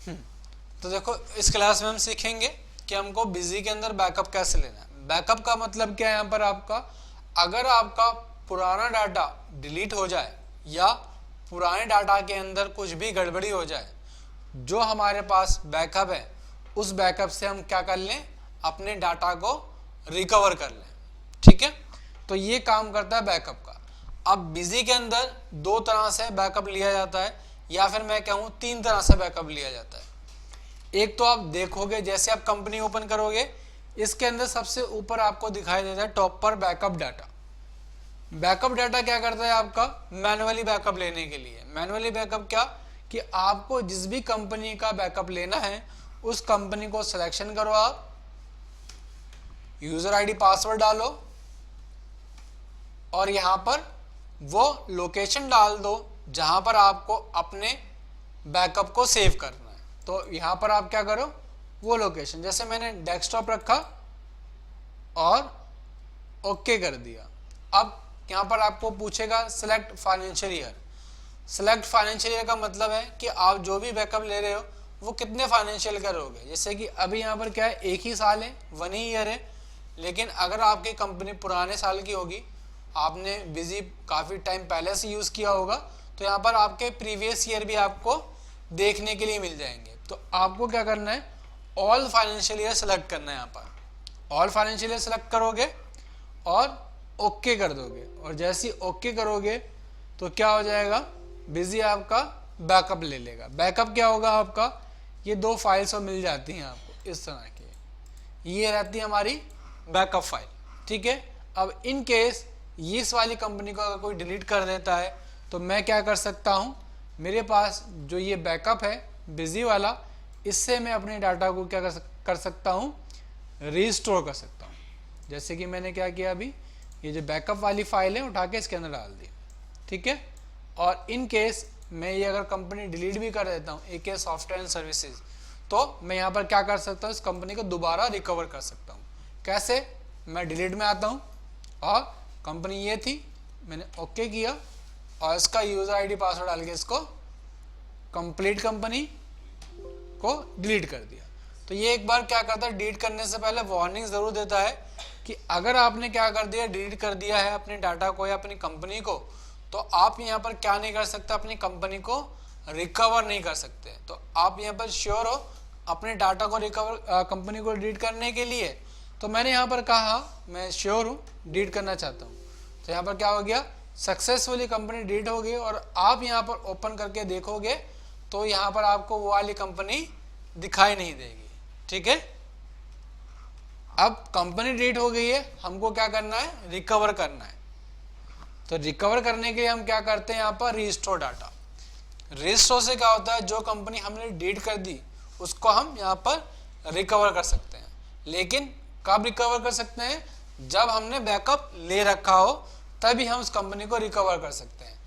तो देखो इस क्लास में हम सीखेंगे कि हमको बिजी के अंदर बैकअप कैसे लेना है। बैकअप का मतलब क्या है यहाँ पर आपका, अगर आपका पुराना डाटा डिलीट हो जाए या पुराने डाटा के अंदर कुछ भी गड़बड़ी हो जाए, जो हमारे पास बैकअप है उस बैकअप से हम क्या कर लें, अपने डाटा को रिकवर कर लें। ठीक है, तो ये काम करता है बैकअप का। अब बिजी के अंदर दो तरह से बैकअप लिया जाता है, या फिर मैं कहूँ तीन तरह से बैकअप लिया जाता है। एक तो आप देखोगे जैसे आप कंपनी ओपन करोगे, इसके अंदर सबसे ऊपर आपको दिखाई देता है टॉप पर बैकअप डाटा। बैकअप डाटा क्या करता है आपका, मैनुअली बैकअप लेने के लिए। मैनुअली बैकअप क्या, कि आपको जिस भी कंपनी का बैकअप लेना है उस कंपनी को सिलेक्शन करो, आप यूजर आईडी पासवर्ड डालो और यहां पर वो लोकेशन डाल दो जहां पर आपको अपने बैकअप को सेव करना है। तो यहां पर आप क्या करो, वो लोकेशन, जैसे मैंने डेस्कटॉप रखा और ओके कर दिया। अब यहां पर आपको पूछेगा select financial year. Select financial year का मतलब है कि आप जो भी बैकअप ले रहे हो वो कितने फाइनेंशियल करोगे। जैसे कि अभी यहाँ पर क्या है, एक ही साल है, 1 ईयर है। लेकिन अगर आपकी कंपनी पुराने साल की होगी, आपने बिजी काफ़ी टाइम पहले से यूज़ किया होगा, तो यहाँ पर आपके प्रीवियस ईयर भी आपको देखने के लिए मिल जाएंगे। तो आपको क्या करना है, ऑल फाइनेंशियल ईयर सेलेक्ट करना है। यहाँ पर ऑल फाइनेंशियल ईयर सेलेक्ट करोगे और ओके कर दोगे, और जैसे ही ओके करोगे तो क्या हो जाएगा, बिजी आपका बैकअप ले लेगा। बैकअप क्या होगा आपका, ये दो फाइल्स मिल जाती हैं आपको इस तरह की, ये रहती है हमारी बैकअप फाइल। ठीक है, अब इन केस ये इस वाली कंपनी को अगर कोई डिलीट कर देता है तो मैं क्या कर सकता हूँ, मेरे पास जो ये बैकअप है बिजी वाला, इससे मैं अपने डाटा को क्या कर सकता हूँ, रीस्टोर कर सकता हूँ। जैसे कि मैंने क्या किया, अभी ये जो बैकअप वाली फाइल है उठा के इसके अंदर डाल दी। ठीक है, और इन केस मैं ये अगर कंपनी डिलीट भी कर देता हूँ, AK सॉफ्टवेयर एंड सर्विसेज, तो मैं यहाँ पर क्या कर सकता हूँ, इस कंपनी को दोबारा रिकवर कर सकता हूँ। कैसे, मैं डिलीट में आता हूँ और कंपनी ये थी, मैंने ओके किया और इसका यूज़र आईडी पासवर्ड डाल के इसको कंप्लीट कंपनी को डिलीट कर दिया। तो ये एक बार क्या करता है, डिलीट करने से पहले वार्निंग ज़रूर देता है कि अगर आपने क्या कर दिया, डिलीट कर दिया है अपने डाटा को या अपनी कंपनी को, तो आप यहाँ पर क्या नहीं कर सकते, अपनी कंपनी को रिकवर नहीं कर सकते। तो आप यहाँ पर श्योर हो अपने डाटा को रिकवर, कंपनी को डिलीट करने के लिए। तो मैंने यहाँ पर कहा मैं श्योर हूँ, डिलीट करना चाहता हूँ। तो यहाँ पर क्या हो गया, सक्सेसफुली कंपनी डिलीट हो गई, और आप यहाँ पर ओपन करके देखोगे तो यहाँ पर आपको वो वाली कंपनी दिखाई नहीं देगी। ठीक है, अब कंपनी डिलीट हो गई है, हमको क्या करना है, रिकवर करना है। तो रिकवर करने के लिए हम क्या करते हैं, यहाँ पर रीस्टोर डाटा। रीस्टोर से क्या होता है, जो कंपनी हमने डिलीट कर दी उसको हम यहाँ पर रिकवर कर सकते हैं। लेकिन कब रिकवर कर सकते हैं, जब हमने बैकअप ले रखा हो तभी हम उस कंपनी को रिकवर कर सकते हैं।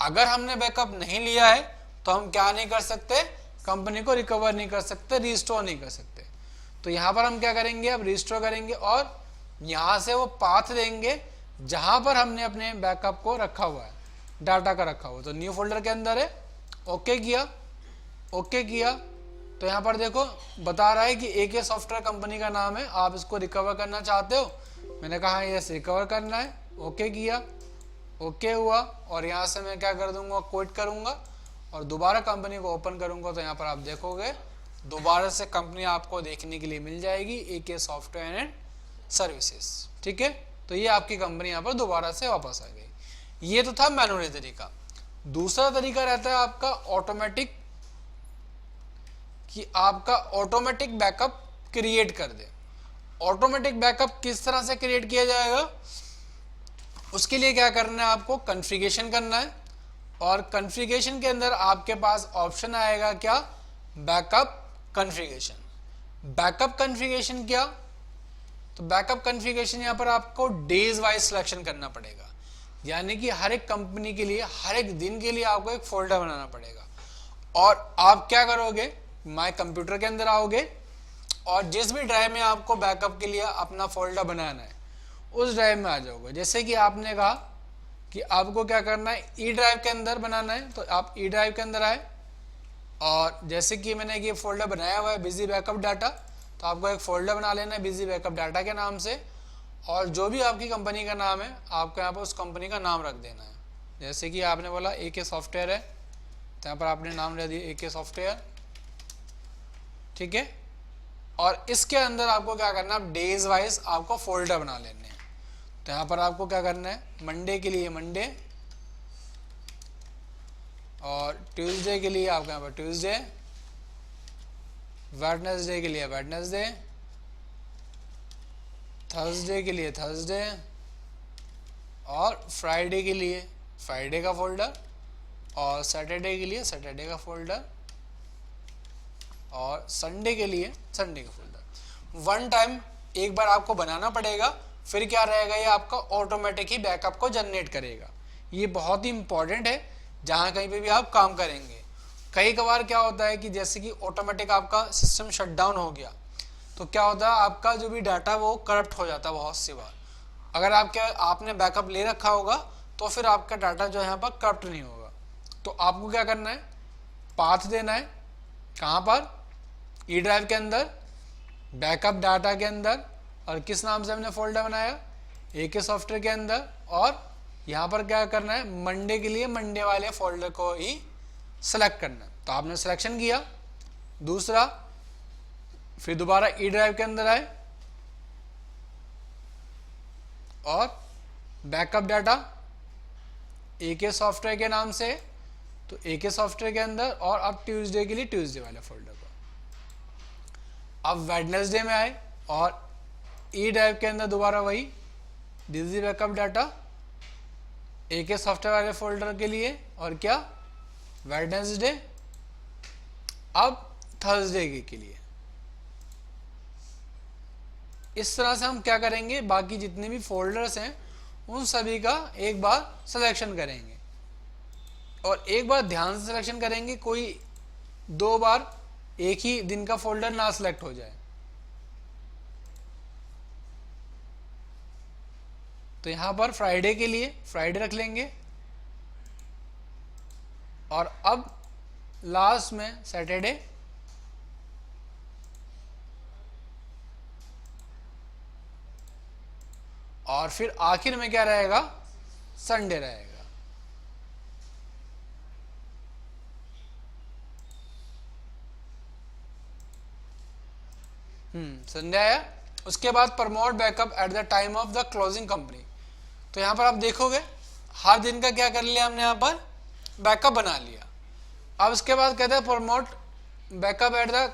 अगर हमने बैकअप नहीं लिया है तो हम क्या नहीं कर सकते, कंपनी को रिकवर नहीं कर सकते, रीस्टोर नहीं कर सकते। तो यहाँ पर हम क्या करेंगे, अब रीस्टोर करेंगे और यहाँ से वो पाथ देंगे जहाँ पर हमने अपने बैकअप को रखा हुआ है, डाटा का रखा हुआ। तो न्यू फोल्डर के अंदर है, ओके किया, ओके किया, तो यहाँ पर देखो बता रहा है कि AK सॉफ्टवेयर कंपनी का नाम है, आप इसको रिकवर करना चाहते हो। मैंने कहा यस रिकवर करना है, ओके किया, ओके हुआ, और यहाँ से मैं क्या कर दूंगा, क्विट करूंगा और दोबारा कंपनी को ओपन करूंगा। तो यहाँ पर आप देखोगे दोबारा से कंपनी आपको देखने के लिए मिल जाएगी, AK सॉफ्टवेयर एंड सर्विसेज। ठीक है, तो ये आपकी कंपनी यहाँ पर दोबारा से वापस आ गई। ये तो था मैनुअली तरीका। दूसरा तरीका रहता है आपका ऑटोमेटिक, कि आपका ऑटोमेटिक बैकअप क्रिएट कर दे। ऑटोमेटिक बैकअप किस तरह से क्रिएट किया जाएगा, उसके लिए क्या करना है, आपको कॉन्फ़िगरेशन करना है, और कॉन्फ़िगरेशन के अंदर आपके पास ऑप्शन आएगा क्या, बैकअप कॉन्फ़िगरेशन। बैकअप कॉन्फ़िगरेशन क्या, तो बैकअप कॉन्फ़िगरेशन यहाँ पर आपको डेज वाइज सिलेक्शन करना पड़ेगा, यानी कि हर एक कंपनी के लिए हर एक दिन के लिए आपको एक फोल्डर बनाना पड़ेगा। और आप क्या करोगे, माय कंप्यूटर के अंदर आओगे और जिस भी ड्राइव में आपको बैकअप के लिए अपना फोल्डर बनाना है उस ड्राइव में आ जाओगे। जैसे कि आपने कहा कि आपको क्या करना है, ई ड्राइव के अंदर बनाना है, तो आप ई ड्राइव के अंदर आए और जैसे कि मैंने ये फोल्डर बनाया हुआ है बिजी बैकअप डाटा, तो आपको एक फोल्डर बना लेना है बिजी बैकअप डाटा के नाम से, और जो भी आपकी कंपनी का नाम है आपको यहाँ पर उस कंपनी का नाम रख देना है। जैसे कि आपने बोला AK सॉफ्टवेयर है, तो यहाँ पर आपने नाम रख दिया AK सॉफ्टवेयर, ठीक है। और इसके अंदर आपको क्या करना है, डेज वाइज आपको फोल्डर बना लेने हैं। तो यहाँ पर आपको क्या करना है, मंडे के लिए मंडे, और ट्यूसडे के लिए आपको यहाँ पर ट्यूसडे, वेडनेसडे के लिए वेडनेसडे, थर्सडे के लिए थर्सडे, और फ्राइडे के लिए फ्राइडे का फोल्डर, और सैटरडे के लिए सैटरडे का फोल्डर, और संडे के लिए संडे का फोल्डर। वन टाइम एक बार आपको बनाना पड़ेगा, फिर क्या रहेगा, ये आपका ऑटोमेटिक ही बैकअप को जनरेट करेगा। ये बहुत ही इंपॉर्टेंट है जहाँ कहीं पे भी आप काम करेंगे। कई कबार क्या होता है कि जैसे कि ऑटोमेटिक आपका सिस्टम शटडाउन हो गया, तो क्या होता है आपका जो भी डाटा वो करप्ट हो जाता है बहुत सी बार। अगर आपने बैकअप ले रखा होगा तो फिर आपका डाटा जो है यहाँ पर करप्ट नहीं होगा। तो आपको क्या करना है, पाथ देना है, कहाँ पर, ई ड्राइव के अंदर, बैकअप डाटा के अंदर, और किस नाम से हमने फोल्डर बनाया, AK सॉफ्टवेयर के अंदर। और यहाँ पर क्या करना है, मंडे के लिए मंडे वाले फोल्डर को ही सेलेक्ट करना है। तो आपने सिलेक्शन किया, दूसरा फिर दोबारा ई ड्राइव के अंदर आए और बैकअप डाटा AK सॉफ्टवेयर के नाम से, तो AK सॉफ्टवेयर के अंदर, और अब ट्यूसडे के लिए ट्यूसडे वाले फोल्डर को। अब वेडनेसडे में आए और ई ड्राइव के अंदर दोबारा वही busy backup data AK software वाले फोल्डर के लिए, और क्या, वेडनेसडे, अब थर्सडे के लिए। इस तरह से हम क्या करेंगे, बाकी जितने भी फोल्डर्स हैं उन सभी का एक बार सिलेक्शन करेंगे, और एक बार ध्यान से सिलेक्शन करेंगे, कोई दो बार एक ही दिन का फोल्डर ना सिलेक्ट हो जाए। तो यहाँ पर फ्राइडे के लिए फ्राइडे रख लेंगे, और अब लास्ट में सैटरडे, और फिर आखिर में क्या रहेगा, संडे रहेगा। संडे आया। उसके बाद promote backup at the time of the closing company. तो यहाँ पर आप देखोगे हर दिन का क्या कर लिया हमने, यहाँ पर बैकअप बना लिया। अब इसके बाद कहते हैं promote backup at the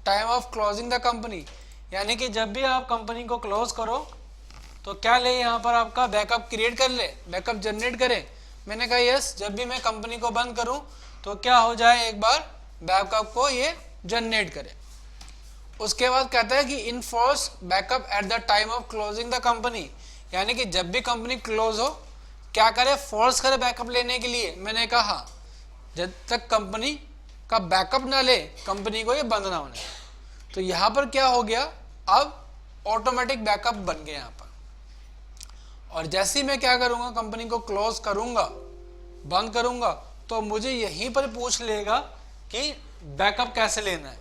time of closing the company, यानी कि जब भी आप कंपनी को क्लोज करो तो क्या ले, यहाँ पर आपका बैकअप क्रिएट कर ले, बैकअप जनरेट करे। मैंने कहा यस, जब भी मैं कंपनी को बंद करूं तो क्या हो जाए, एक बार बैकअप को ये जनरेट करे। उसके बाद कहता है कि enforce backup at the time of closing the company, यानी कि जब भी कंपनी क्लोज हो क्या करे, फोर्स करे बैकअप लेने के लिए। मैंने कहा जब तक कंपनी का बैकअप ना ले कंपनी को ये बंद ना होने। तो यहाँ पर क्या हो गया, अब ऑटोमेटिक बैकअप बन गया यहाँ पर। और जैसे ही मैं क्या करूँगा, कंपनी को क्लोज करूँगा, बंद करूँगा, तो मुझे यहीं पर पूछ लेगा कि बैकअप कैसे लेना है।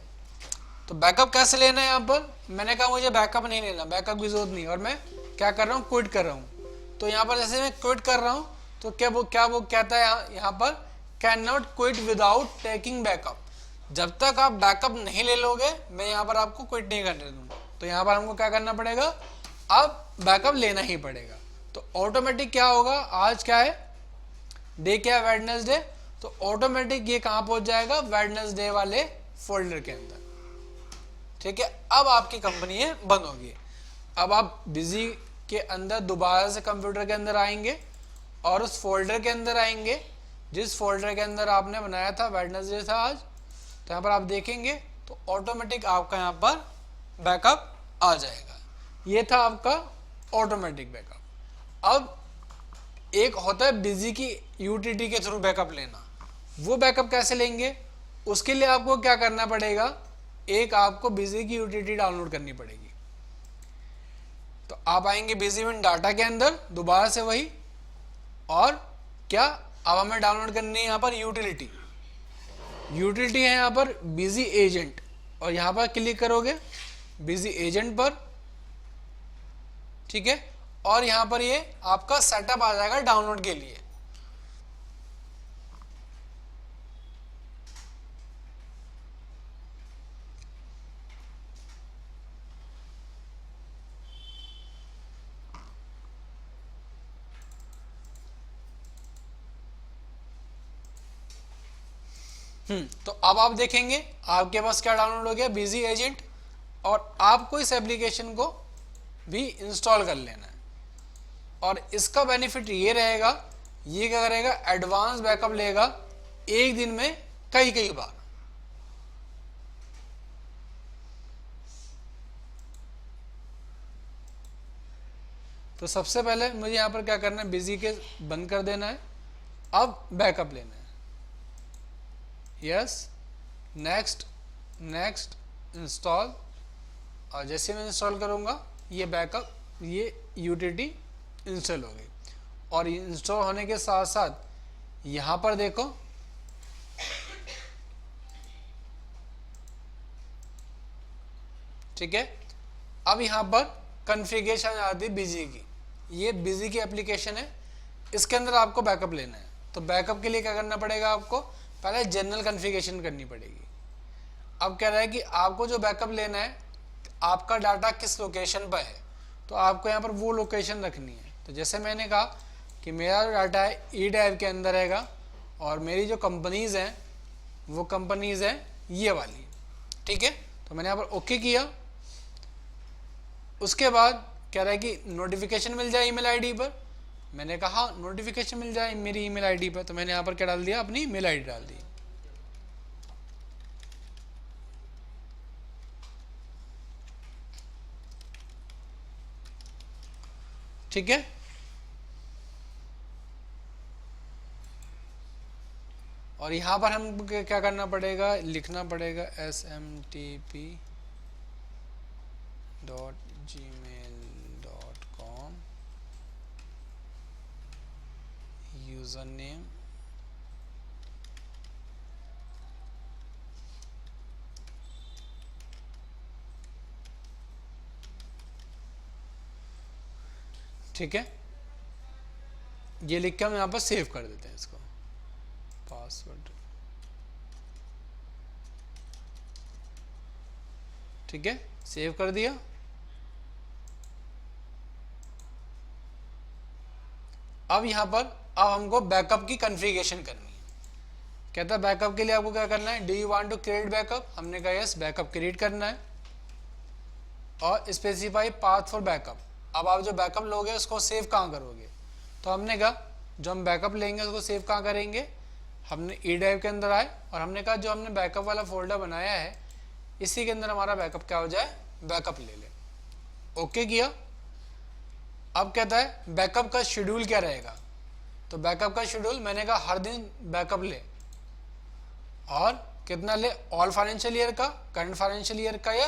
तो बैकअप कैसे लेना है, यहाँ पर मैंने कहा मुझे बैकअप नहीं लेना, बैकअप की जरूरत नहीं, और मैं क्या कर रहा हूँ, क्विट कर रहा हूँ। तो यहाँ पर जैसे मैं क्विट कर रहा हूँ तो क्या वो कहता है यहाँ पर, can not quit without taking backup. जब तक आप बैकअप नहीं ले लोगे मैं यहाँ पर आपको क्विट नहीं करने दूंगा। तो यहाँ पर हमको क्या करना पड़ेगा, अब बैकअप लेना ही पड़ेगा। तो ऑटोमेटिक क्या होगा, आज क्या है, डे क्या है, वेडनेसडे, तो ऑटोमेटिक ये कहाँ पहुंच जाएगा, वेडनेसडे वाले फोल्डर के अंदर। ठीक है, अब आपकी कंपनी है बंद होगी। अब आप बिजी के अंदर दोबारा से कंप्यूटर के अंदर आएंगे और उस फोल्डर के अंदर आएंगे जिस फोल्डर के अंदर आपने बनाया था, वेडनेसडे था आज। तो यहाँ पर आप देखेंगे तो ऑटोमेटिक आपका यहाँ पर बैकअप आ जाएगा। ये था आपका ऑटोमेटिक बैकअप। अब एक होता है बिजी की यूटिलिटी के थ्रू बैकअप लेना। वो बैकअप कैसे लेंगे, उसके लिए आपको क्या करना पड़ेगा, एक आपको बिजी की यूटिलिटी डाउनलोड करनी पड़ेगी। तो आप आएंगे बिजी विन डाटा के अंदर, दोबारा से वही, और क्या अब हमें डाउनलोड करनी है यहाँ पर यूटिलिटी। यूटिलिटी है यहाँ पर बिजी एजेंट, और यहाँ पर क्लिक करोगे बिजी एजेंट पर, ठीक है, और यहाँ पर ये आपका सेटअप आ जाएगा डाउनलोड के लिए। तो अब आप देखेंगे आपके पास क्या डाउनलोड हो गया, बिजी एजेंट, और आपको इस एप्लीकेशन को भी इंस्टॉल कर लेना है। और इसका बेनिफिट ये रहेगा, ये क्या करेगा, एडवांस बैकअप लेगा एक दिन में कई कई बार। तो सबसे पहले मुझे यहाँ पर क्या करना है, बिजी के बंद कर देना है, अब बैकअप लेना है। यस, नेक्स्ट, नेक्स्ट, इंस्टॉल, और जैसे मैं इंस्टॉल करूँगा ये बैकअप, ये यूटिलिटी इंस्टॉल हो गई। और इंस्टॉल होने के साथ साथ यहाँ पर देखो ठीक है, अब यहाँ पर कॉन्फ़िगरेशन आती है बिजी की, ये बिजी की एप्लीकेशन है, इसके अंदर आपको बैकअप लेना है। तो बैकअप के लिए क्या करना पड़ेगा, आपको पहले जनरल कॉन्फ़िगरेशन करनी पड़ेगी। अब कह रहा है कि आपको जो बैकअप लेना है, आपका डाटा किस लोकेशन पर है, तो आपको यहाँ पर वो लोकेशन रखनी है। तो जैसे मैंने कहा कि मेरा जो डाटा है ई ड्राइव के अंदर रहेगा, और मेरी जो कंपनीज़ हैं वो कंपनीज़ हैं ये वाली, ठीक है। तो मैंने यहाँ पर ओके किया। उसके बाद कह रहा है कि नोटिफिकेशन मिल जाए ईमेल आईडी पर, मैंने कहा नोटिफिकेशन मिल जाए मेरी ईमेल आईडी पर, तो मैंने यहाँ पर क्या डाल दिया, अपनी ईमेल आईडी डाल दी, ठीक है। और यहाँ पर हमको क्या करना पड़ेगा, लिखना पड़ेगा smtp.gmail.com यूजर नेम, ठीक है। ये लिख के हम यहाँ पर सेव कर देते हैं इसको, पासवर्ड, ठीक है, सेव कर दिया। अब यहाँ पर अब हमको बैकअप की कॉन्फ़िगरेशन करनी है। कहता है बैकअप के लिए आपको क्या करना है, do you want to create backup, हमने कहा यस, बैकअप क्रिएट करना है, और स्पेसिफाई पाथ फॉर बैकअप। अब आप जो बैकअप लोगे उसको सेव कहाँ करोगे, तो हमने कहा जो हम बैकअप लेंगे उसको सेव कहाँ करेंगे, हमने ई ड्राइव के अंदर आए, और हमने कहा जो हमने बैकअप वाला फोल्डर बनाया है इसी के अंदर हमारा बैकअप क्या हो जाए, बैकअप ले ले, ओके किया। अब कहता है बैकअप का शेड्यूल क्या रहेगा, तो बैकअप का शेड्यूल मैंने कहा हर दिन बैकअप ले, और कितना ले, ऑल फाइनेंशियल ईयर का, करंट फाइनेंशियल ईयर का, या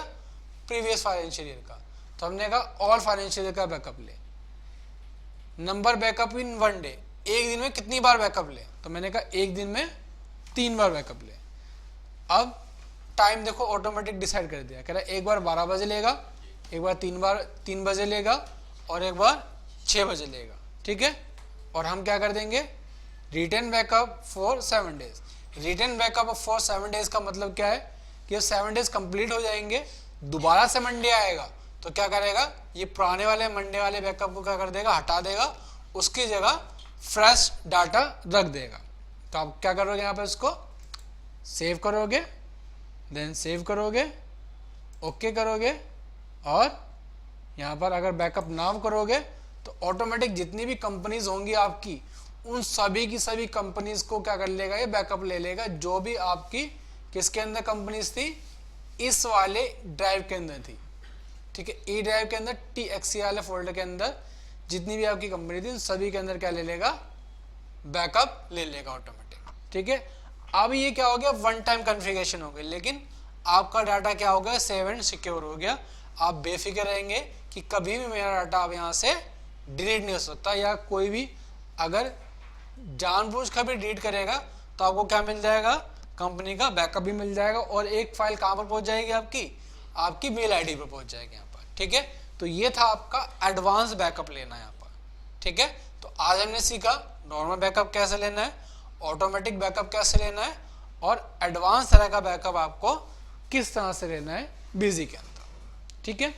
प्रीवियस फाइनेंशियल ईयर का। तो हमने कहा ऑल फाइनेंशियल ईयर का बैकअप ले। Number backup in one day, एक दिन में कितनी बार बैकअप ले, तो मैंने कहा एक दिन में 3 बार बैकअप ले। अब टाइम देखो ऑटोमेटिक डिसाइड कर दिया, कह रहा है एक बार 12 बजे लेगा, एक बार 3 बजे लेगा, और एक बार 6 बजे लेगा, ठीक है। और हम क्या कर देंगे, return backup for 7 days. Return backup for 7 days का मतलब क्या है कि 7 डेज कंप्लीट हो जाएंगे, दोबारा से मंडे आएगा तो क्या करेगा, ये पुराने वाले मंडे वाले बैकअप को क्या कर देगा, हटा देगा, उसकी जगह फ्रेश डाटा रख देगा। तो आप क्या करोगे, यहाँ पर इसको सेव करोगे, देन सेव करोगे, ओके करोगे, और यहाँ पर अगर बैकअप नाउ करोगे तो ऑटोमेटिक जितनी भी कंपनीज होंगी आपकी, उन सभी की सभी कंपनीज को क्या कर लेगा, ये बैकअप ले लेगा, जो भी आपकी किसके अंदर कंपनीज थी, इस वाले ड्राइव के अंदर थी, ठीक है। ई ड्राइव के अंदर TXT वाले फोल्डर के अंदर जितनी भी आपकी कंपनी थी उन सभी के अंदर क्या ले लेगा, बैकअप ले लेगा ऑटोमेटिक, ठीक है। अब ये क्या हो गया, वन टाइम कॉन्फ़िगरेशन हो गई, लेकिन आपका डाटा क्या हो गया, सेव एंड सिक्योर हो गया। आप बेफिक्र रहेंगे कि कभी भी मेरा डाटा अब यहाँ से डिलीट नहीं हो सकता, या कोई भी अगर जानबूझकर भी डिलीट करेगा तो आपको क्या मिल जाएगा, कंपनी का बैकअप भी मिल जाएगा और एक फाइल कहाँ पर पहुंच जाएगी, आपकी मेल आईडी पर पहुंच जाएगी यहाँ पर। ठीक है, तो ये था आपका एडवांस बैकअप लेना यहाँ पर। ठीक है, तो आज हमने सीखा नॉर्मल बैकअप कैसे लेना है, ऑटोमेटिक बैकअप कैसे लेना है, और एडवांस तरह का बैकअप आपको किस तरह से लेना है बिजी के अंदर। ठीक है।